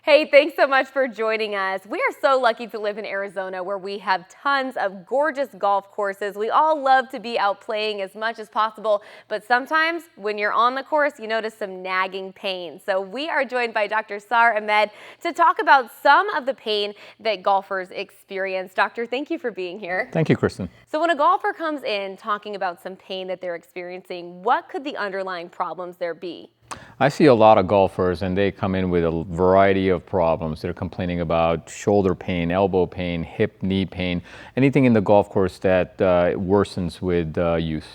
Hey, thanks so much for joining us. We are so lucky to live in Arizona where we have tons of gorgeous golf courses. We all love to be out playing as much as possible, but sometimes when you're on the course, you notice some nagging pain. So we are joined by Dr. Ahmed to talk about some of the pain that golfers experience. Doctor, thank you for being here. Thank you, Kristen. So when a golfer comes in talking about some pain that they're experiencing, what could the underlying problems there be? I see a lot of golfers and they come in with a variety of problems. They're complaining about shoulder pain, elbow pain, hip, knee pain, anything in the golf course that worsens with use.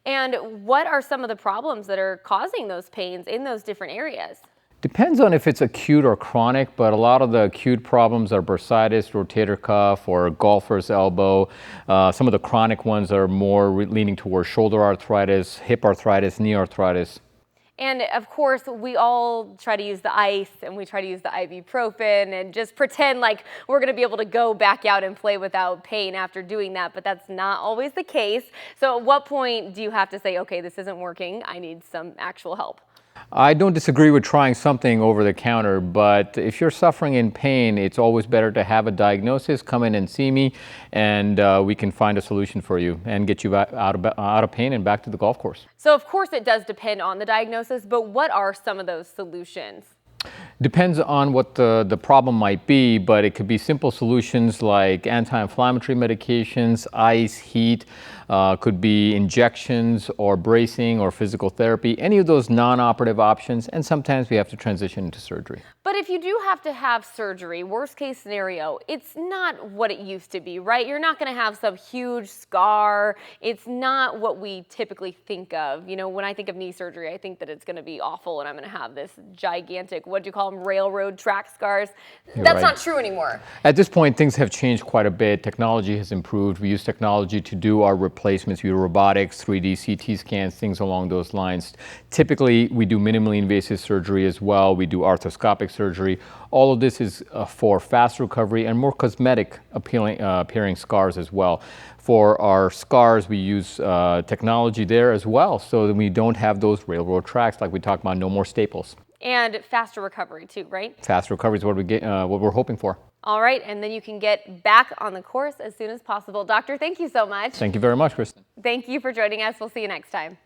And what are some of the problems that are causing those pains in those different areas? Depends on if it's acute or chronic, but a lot of the acute problems are bursitis, rotator cuff, or golfer's elbow. Some of the chronic ones are more leaning towards shoulder arthritis, hip arthritis, knee arthritis. And of course, we all try to use the ice and we try to use the ibuprofen and just pretend like we're going to be able to go back out and play without pain after doing that, but that's not always the case. So at what point do you have to say, okay, this isn't working, I need some actual help? I don't disagree with trying something over the counter, but if you're suffering in pain, it's always better to have a diagnosis, come in and see me, and we can find a solution for you and get you out of pain and back to the golf course. So of course it does depend on the diagnosis, but what are some of those solutions? Depends on what the problem might be, but it could be simple solutions like anti-inflammatory medications, ice, heat, could be injections or bracing or physical therapy, any of those non-operative options, and sometimes we have to transition into surgery. But if you do have to have surgery, worst case scenario, it's not what it used to be, right? You're not going to have some huge scar. It's not what we typically think of. You know, when I think of knee surgery, I think that it's going to be awful and I'm going to have this gigantic, what do you call them, railroad track scars. That's not true anymore. At this point, things have changed quite a bit. Technology has improved. We use technology to do our replacements. We do robotics, 3D CT scans, things along those lines. Typically, we do minimally invasive surgery as well. We do arthroscopic surgery. All of this is for fast recovery and more cosmetic appearing scars as well. For our scars, we use technology there as well so that we don't have those railroad tracks like we talked about, no more staples. And faster recovery too, right? Fast recovery is what we're hoping for. All right, and then you can get back on the course as soon as possible. Doctor, thank you so much. Thank you very much, Kristen. Thank you for joining us. We'll see you next time.